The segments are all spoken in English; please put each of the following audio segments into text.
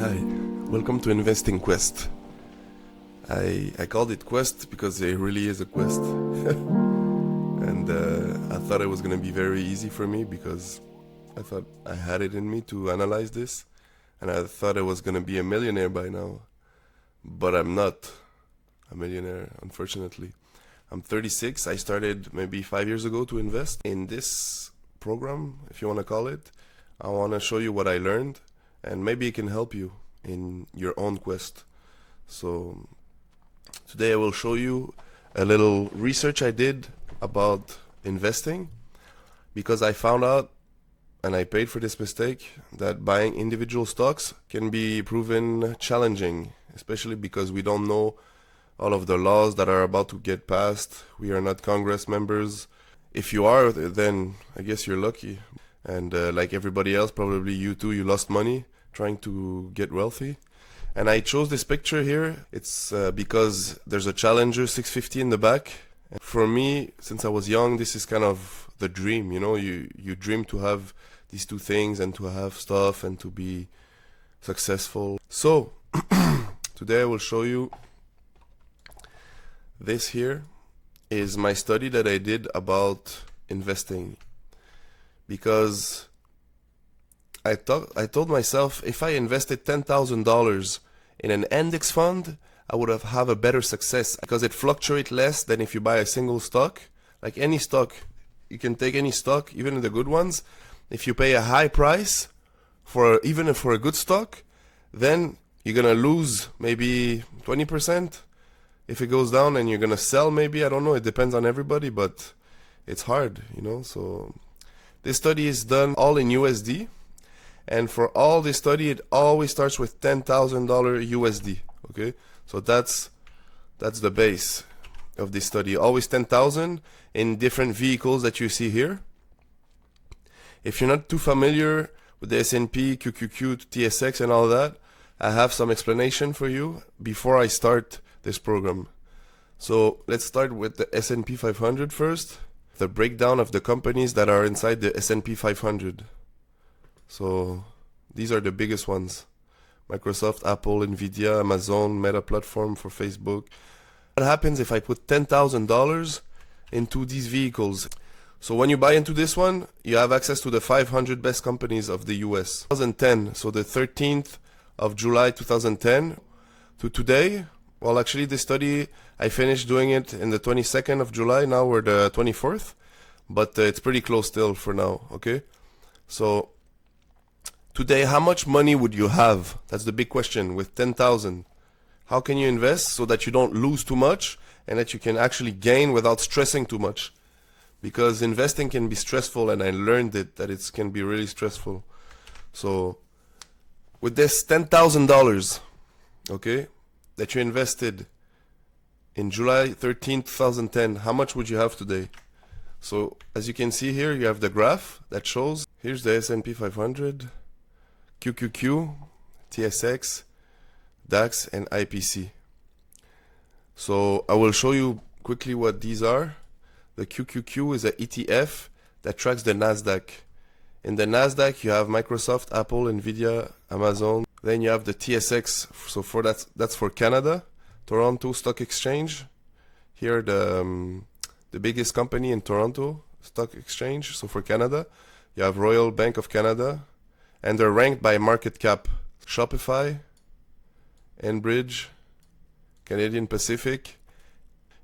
Hi, welcome to Investing Quest. I called it Quest because it really is a quest. And I thought it was going to be very easy for me because I thought I had it in me to analyze this. And I thought I was going to be a millionaire by now. But I'm not a millionaire, unfortunately. I'm 36. I started maybe 5 years ago to invest. In this program, if you want to call it, I want to show you what I learned. And maybe it can help you in your own quest. So today I will show you a little research I did about investing, because I found out, and I paid for this mistake, that buying individual stocks can be proven challenging, especially because we don't know all of the laws that are about to get passed. We are not Congress members. If you are, then I guess you're lucky. And like everybody else, probably you too, you lost money trying to get wealthy. And I chose this picture here. It's because there's a Challenger 650 in the back. And for me, since I was young, this is kind of the dream, you know, you dream to have these two things and to have stuff and to be successful. So today I will show you this. Here is my study that I did about investing, because I told myself, if I invested $10,000 in an index fund, I would have a better success, because it fluctuates less than if you buy a single stock. Like any stock, you can take any stock, even the good ones. If you pay a high price even for a good stock, then you're gonna lose maybe 20%. If it goes down and you're gonna sell, maybe, I don't know, it depends on everybody, but it's hard, you know. So this study is done all in USD. And for all this study, it always starts with $10,000 USD. Okay, so that's the base of this study. Always 10,000 in different vehicles that you see here. If you're not too familiar with the S&P, QQQ, TSX, and all that, I have some explanation for you before I start this program. So let's start with the S&P 500 first. The breakdown of the companies that are inside the S&P 500. So these are the biggest ones: Microsoft, Apple, Nvidia, Amazon, Meta platform for Facebook. What happens if I put $10,000 into these vehicles? So when you buy into this one, you have access to the 500 best companies of the US. 2010, so the 13th of July 2010 to today. Well, actually this study, I finished doing it in the 22nd of July. Now we're the 24th, but it's pretty close still for now, okay? So today, how much money would you have? That's the big question. With 10,000, how can you invest so that you don't lose too much and that you can actually gain without stressing too much? Because investing can be stressful, and I learned that it can be really stressful. So with this $10,000, okay, that you invested in July 13, 2010, how much would you have today? So as you can see here, you have the graph that shows, here's the S&P 500, QQQ, TSX, DAX, and IPC. So I will show you quickly what these are. The QQQ is an ETF that tracks the Nasdaq. In the Nasdaq, you have Microsoft, Apple, Nvidia, Amazon. Then you have the TSX. So for that's for Canada, Toronto Stock Exchange. Here the biggest company in Toronto Stock Exchange. So for Canada, you have Royal Bank of Canada. And they're ranked by market cap. Shopify, Enbridge, Canadian Pacific.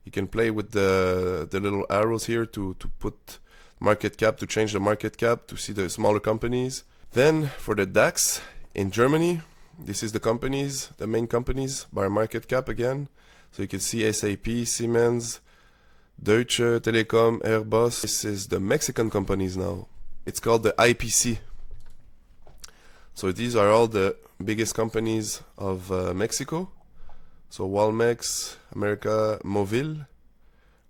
You can play with the little arrows here to put market cap, to change the market cap, to see the smaller companies. Then for the DAX in Germany, this is the companies, the main companies by market cap again. So you can see SAP, Siemens, Deutsche Telekom, Airbus. This is the Mexican companies now. It's called the IPC. So these are all the biggest companies of Mexico. So Walmex, America, Movil,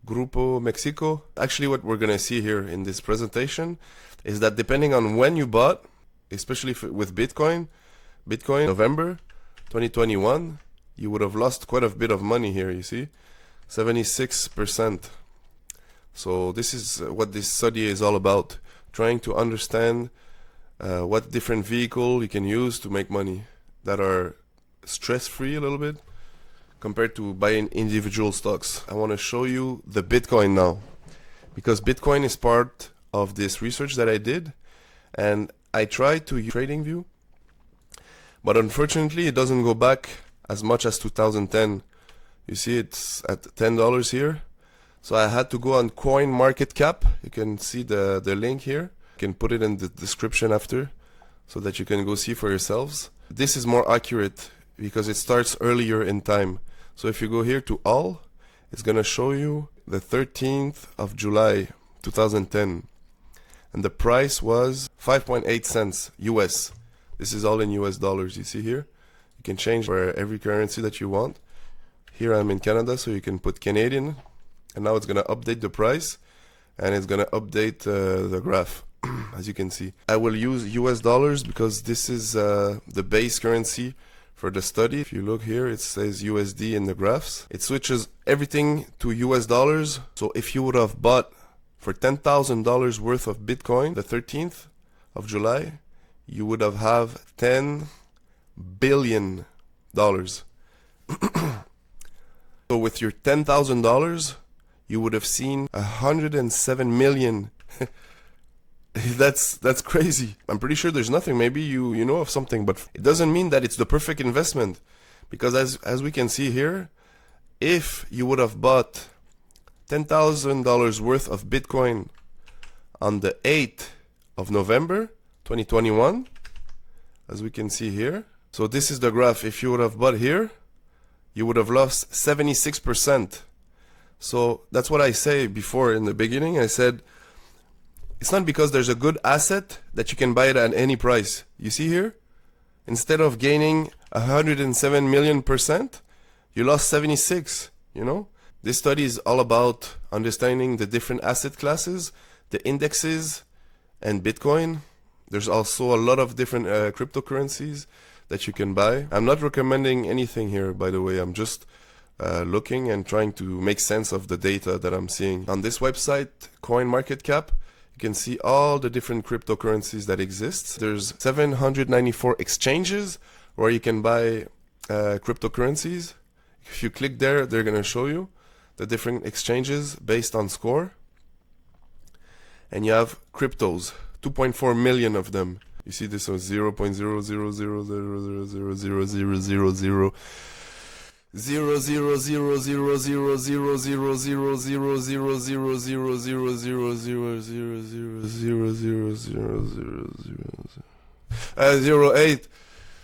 Grupo Mexico. Actually, what we're going to see here in this presentation is that depending on when you bought, especially with Bitcoin, November 2021, you would have lost quite a bit of money here, you see, 76%. So this is what this study is all about, trying to understand what different vehicle you can use to make money. that are stress-free a little bit compared to buying individual stocks. I want to show you the Bitcoin now, because Bitcoin is part of this research that I did, and I tried to use TradingView, but unfortunately it doesn't go back as much as 2010. You see it's at $10 here, so I had to go on CoinMarketCap. You can see the link here. You can put it in the description after, so that you can go see for yourselves. This is more accurate because it starts earlier in time. So if you go here to all, it's gonna show you the 13th of July 2010, and the price was 5.8 cents US. This is all in US dollars. You see here, you can change for every currency that you want. Here I'm in Canada, so you can put Canadian, and now it's gonna update the price, and it's gonna update the graph. As you can see, I will use US dollars because this is the base currency for the study. If you look here, it says USD in the graphs. It switches everything to US dollars. So if you would have bought for $10,000 worth of Bitcoin the 13th of July, you would have $10 billion. So with your $10,000, you would have seen 107 million. That's crazy. I'm pretty sure there's nothing. Maybe you know of something, but it doesn't mean that it's the perfect investment, because as we can see here, if you would have bought $10,000 worth of Bitcoin on the 8th of November 2021, as we can see here, so this is the graph. If you would have bought here, you would have lost 76%. So that's what I say before in the beginning. I said, it's not because there's a good asset that you can buy it at any price. You see here, instead of gaining 107 million%, you lost 76, you know? This study is all about understanding the different asset classes, the indexes, and Bitcoin. There's also a lot of different cryptocurrencies that you can buy. I'm not recommending anything here, by the way. I'm just looking and trying to make sense of the data that I'm seeing. On this website, CoinMarketCap, you can see all the different cryptocurrencies that exist. There's 794 exchanges where you can buy cryptocurrencies. If you click there, they're going to show you the different exchanges based on score. And you have cryptos, 2.4 million of them. You see this was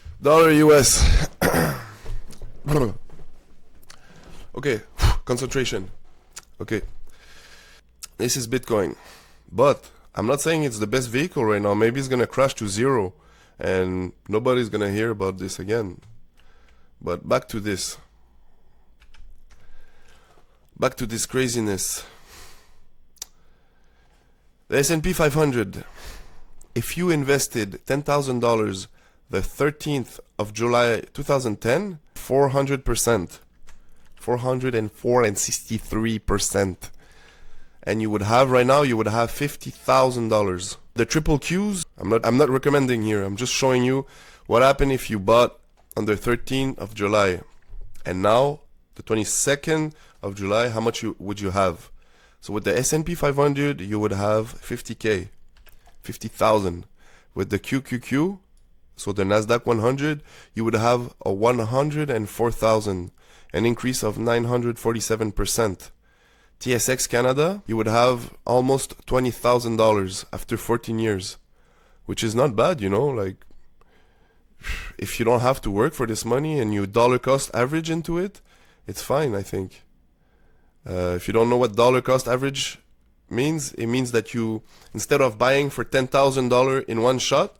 0.000000000000000000000000000000000000000000000000000000000000000000000000000000000000000000000000000000000000000000000000000000000000000000000000000000000000000000000000000000000000000000000000000000000000000000000000000000000000000000000000000000000000000000000000000000000000000000000000000000000000000000000000000000000000000000000000000000000000000000000000000000000000000000000000000000000000000000000000000000000000000000000000000000000000000000000000000000000000000000000000000000000000000000000000000000000000000000000000000000000000000000000000000000000000000000000000000000000000000000000000000000000000000000000000000000000000000000000000000000000000000000000000000000000000000 US. Okay, okay, concentration. Okay, this is Bitcoin, but I'm not saying it's the best vehicle right now. Maybe it's gonna crash to zero and nobody's gonna hear about this again. But back to this craziness. The S&P 500, if you invested $10,000 the 13th of July 2010, 400%, 463%, and you would have right now, you would have $50,000. The triple Qs, I'm not recommending here. I'm just showing you what happened if you bought on the 13th of July, and now the 22nd of July, how much would you have? So with the S&P 500, you would have 50K, 50,000. With the QQQ, so the Nasdaq 100, you would have a 104,000, an increase of 947%. TSX Canada, you would have almost $20,000 after 14 years, which is not bad, you know, like, if you don't have to work for this money and you dollar cost average into it, it's fine, I think. If you don't know what dollar cost average means, it means that you, instead of buying for $10,000 in one shot,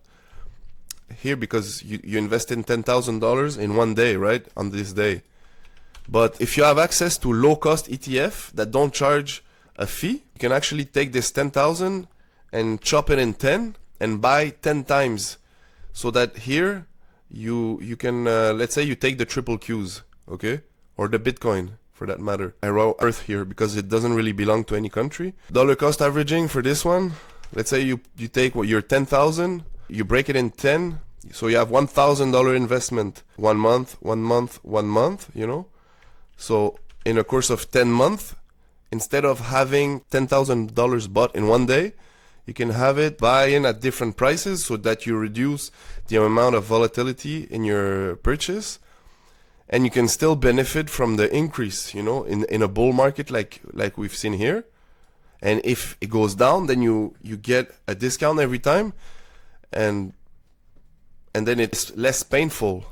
here because you invested in $10,000 in one day, right? On this day. But if you have access to low cost ETF that don't charge a fee, you can actually take this 10,000 and chop it in 10 and buy 10 times. So that here you can, let's say you take the triple Qs, okay? Or the Bitcoin for that matter. I wrote Earth here because it doesn't really belong to any country. Dollar cost averaging for this one, let's say you take your 10,000, you break it in 10, So you have $1,000 investment 1 month, 1 month, 1 month, So in a course of 10 months, instead of having $10,000 bought in one day, you can have it buy in at different prices so that you reduce the amount of volatility in your purchase. And you can still benefit from the increase, in a bull market like we've seen here. And if it goes down, then you get a discount every time. And then it's less painful,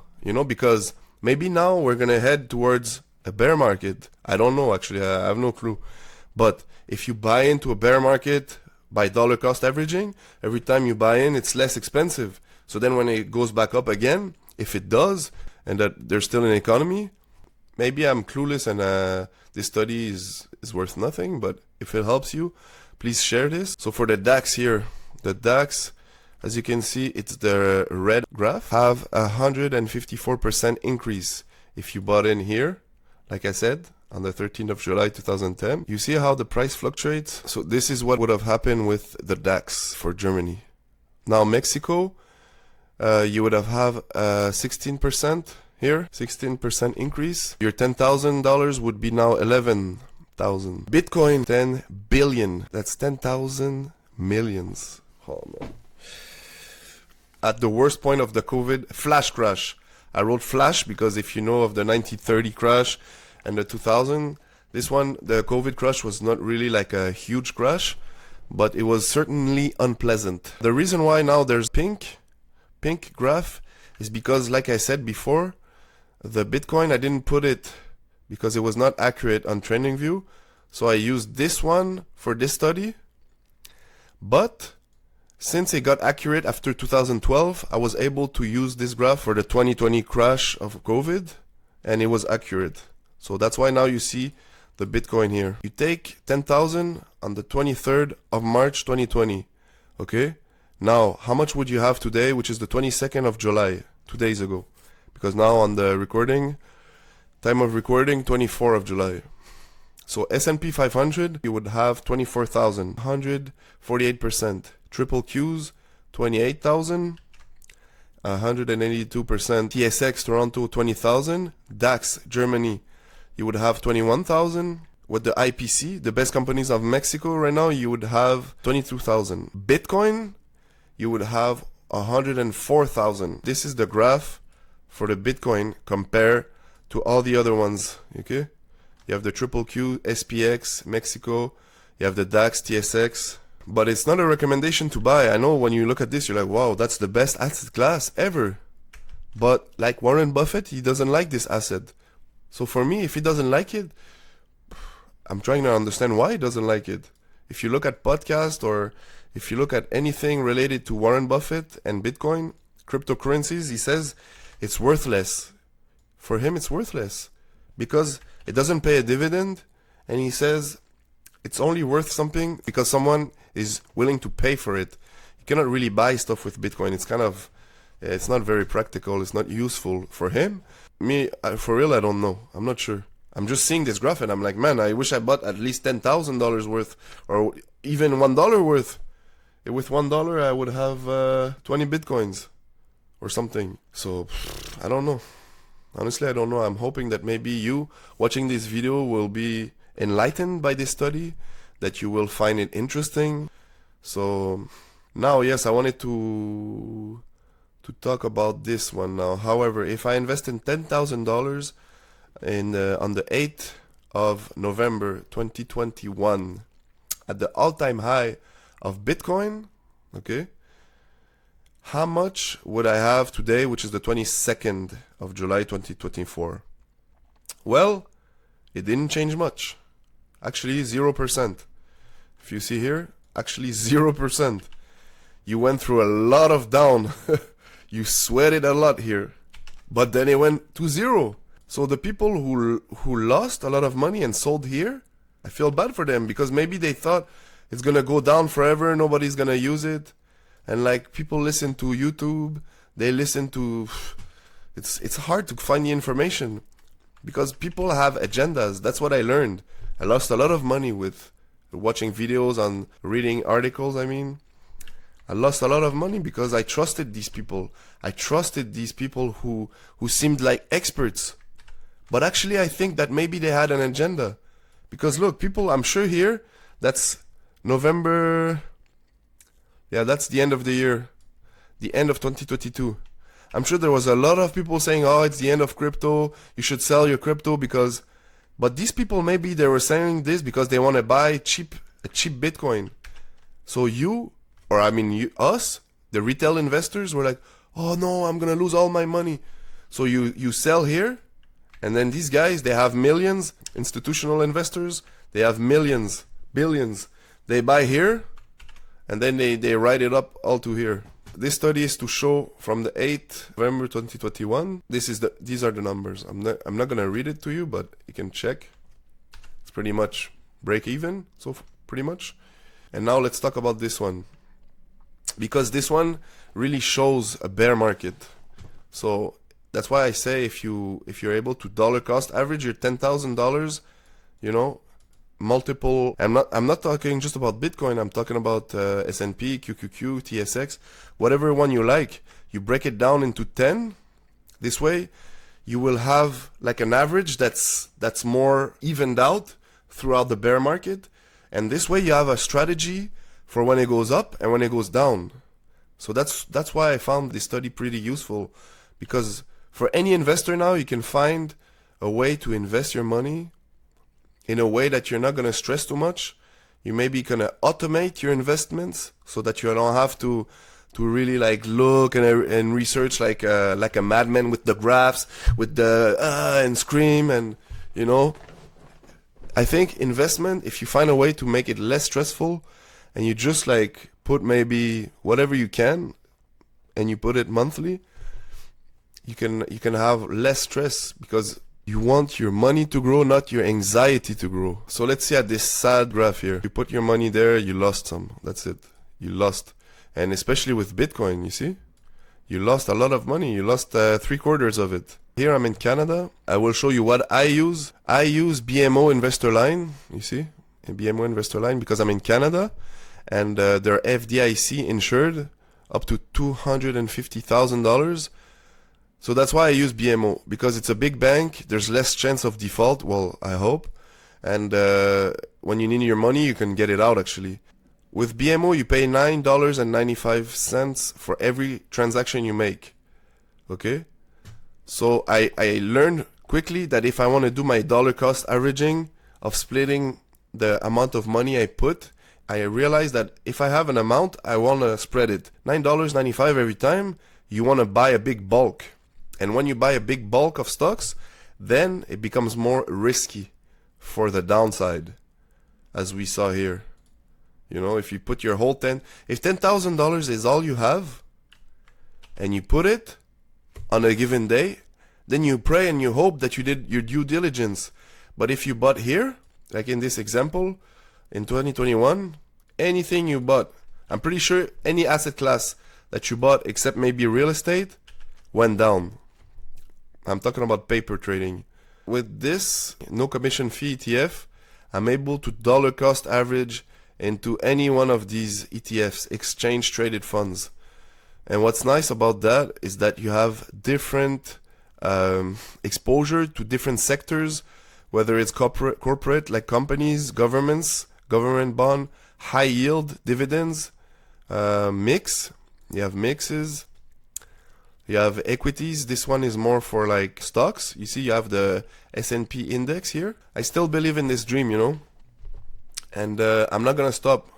because maybe now we're going to head towards a bear market. I don't know, actually. I have no clue. But if you buy into a bear market by dollar cost averaging, every time you buy in, it's less expensive. So then when it goes back up again, if it does, and that there's still an economy, maybe I'm clueless and this study is worth nothing, but if it helps you, please share this. So for the DAX here, the DAX, as you can see, it's the red graph, have 154% increase if you bought in here, like I said, on the 13th of July 2010. You see how the price fluctuates? So this is what would have happened with the DAX for Germany. Now Mexico, you would have 16% here, 16% increase. Your $10,000 would be now 11,000. Bitcoin, 10 billion. That's 10,000 millions. Oh man. At the worst point of the COVID flash crash. I wrote flash because if you know of the 1930 crash and the 2000, this one, the COVID crash was not really like a huge crash, but it was certainly unpleasant. The reason why now there's pink graph is because, like I said before, the Bitcoin, I didn't put it because it was not accurate on TradingView. So I used this one for this study. But since it got accurate after 2012, I was able to use this graph for the 2020 crash of COVID, and it was accurate. So that's why now you see the Bitcoin here. You take 10,000 on the 23rd of March 2020, okay? Now, how much would you have today, which is the 22nd of July, 2 days ago? Because now on the recording, time of recording, 24th of July. So S&P 500, you would have 24,000, 148%. Triple Qs, 28,000, 182%. TSX Toronto, 20,000. DAX Germany, you would have 21,000. With the IPC, the best companies of Mexico right now, you would have 22,000. Bitcoin, you would have 104,000. This is the graph for the Bitcoin compared to all the other ones, okay? You have the Triple Q, SPX, Mexico, you have the DAX, TSX, but it's not a recommendation to buy. I know when you look at this, you're like, wow, that's the best asset class ever. But like Warren Buffett, he doesn't like this asset. So for me, if he doesn't like it, I'm trying to understand why he doesn't like it. If you look at podcasts or if you look at anything related to Warren Buffett and Bitcoin, cryptocurrencies, he says it's worthless. For him, it's worthless because it doesn't pay a dividend, and he says it's only worth something because someone is willing to pay for it. You cannot really buy stuff with Bitcoin. It's not very practical. It's not useful for him. Me, for real, I don't know. I'm not sure. I'm just seeing this graph and I'm like, man, I wish I bought at least $10,000 worth or even $1 worth. With $1, I would have 20 Bitcoins or something. So, I don't know. Honestly, I don't know. I'm hoping that maybe you watching this video will be enlightened by this study, that you will find it interesting. So now, yes, I wanted to talk about this one now. However, if I invest in $10,000 on the 8th of November 2021 at the all-time high of Bitcoin, okay, how much would I have today, which is the 22nd of July 2024? Well, it didn't change much. Actually, 0%. If you see here, actually 0%. You went through a lot of down. You sweated a lot here. But then it went to zero. So the people who lost a lot of money and sold here, I feel bad for them because maybe they thought it's going to go down forever, nobody's going to use it. And like people listen to YouTube, they listen to... It's hard to find the information because people have agendas. That's what I learned. I lost a lot of money with watching videos, on reading articles, I mean. I lost a lot of money because I trusted these people. I trusted these people who seemed like experts. But actually, I think that maybe they had an agenda. Because look, people, I'm sure here, that's November. Yeah, that's the end of the year. The end of 2022. I'm sure there was a lot of people saying, oh, it's the end of crypto. You should sell your crypto because... But these people, maybe they were saying this because they want to buy a cheap Bitcoin. So us, the retail investors, were like, oh no, I'm going to lose all my money. So you sell here, and then these guys, they have millions. Institutional investors, they have millions, billions. They buy here, and then they write it up all to here. This study is to show from the 8th November 2021. These are the numbers. I'm not gonna read it to you, but you can check. It's pretty much break even, so pretty much. And now let's talk about this one, because this one really shows a bear market. So that's why I say if you're able to dollar cost average your $10,000, multiple. I'm not talking just about Bitcoin. I'm talking about S&P, QQQ, TSX, whatever one you like. You break it down into 10. This way, you will have like an average that's more evened out throughout the bear market. And this way, you have a strategy for when it goes up and when it goes down. So that's why I found this study pretty useful, because for any investor now, you can find a way to invest your money in a way that you're not going to stress too much. You maybe going to automate your investments so that you don't have to really like look and research like a madman with the graphs, with the and scream, and I think investment, if you find a way to make it less stressful and you just like put maybe whatever you can and you put it monthly, you can have less stress, because you want your money to grow, not your anxiety to grow. So let's see at this sad graph here. You put your money there, you lost some. That's it. You lost. And especially with Bitcoin, you see? You lost a lot of money. You lost 3/4 of it. Here I'm in Canada. I will show you what I use. I use BMO Investor Line. You see? A BMO Investor Line, because I'm in Canada. And they're FDIC insured up to $250,000. So that's why I use BMO, because it's a big bank. There's less chance of default. Well, I hope. And when you need your money, you can get it out actually. With BMO, you pay $9.95 for every transaction you make. Okay? So I learned quickly that if I want to do my dollar cost averaging of splitting the amount of money I put, I realized that if I have an amount, I want to spread it. $9.95 every time, you want to buy a big bulk. And when you buy a big bulk of stocks, then it becomes more risky for the downside, as we saw here. If you put your whole if $10,000 is all you have, and you put it on a given day, then you pray and you hope that you did your due diligence. But if you bought here, like in this example, in 2021, anything you bought, I'm pretty sure any asset class that you bought, except maybe real estate, went down. I'm talking about paper trading. With this no commission fee ETF, I'm able to dollar cost average into any one of these ETFs, exchange traded funds. And what's nice about that is that you have different exposure to different sectors, whether it's corporate like companies, governments, government bond, high yield, dividends, mix. You have mixes. You have equities. This one is more for like stocks. You see, you have the S&P index here. I still believe in this dream, and I'm not gonna stop.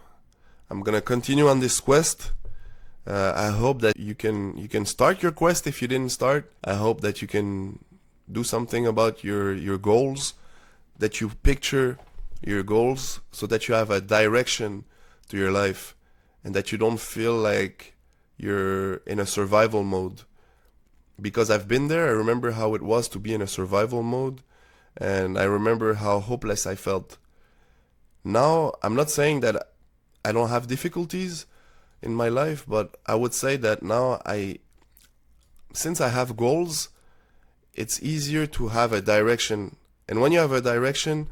I'm gonna continue on this quest. I hope that you can start your quest if you didn't start. I hope that you can do something about your goals, that you picture your goals so that you have a direction to your life, and that you don't feel like you're in a survival mode. Because I've been there. I remember how it was to be in a survival mode, and I remember how hopeless I felt. Now, I'm not saying that I don't have difficulties in my life, but I would say that now since I have goals, it's easier to have a direction. And when you have a direction,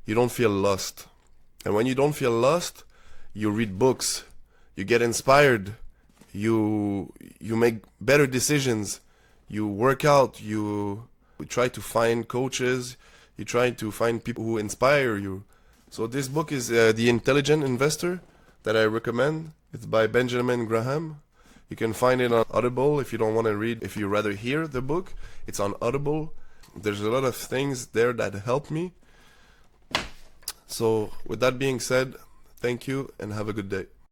you don't feel lost. And when you don't feel lost, you read books, you get inspired, you make better decisions. You work out. You try to find coaches. You try to find people who inspire you. So this book is The Intelligent Investor that I recommend. It's by Benjamin Graham. You can find it on Audible if you don't want to read. If you rather hear the book, it's on Audible. There's a lot of things there that help me. So with that being said, thank you and have a good day.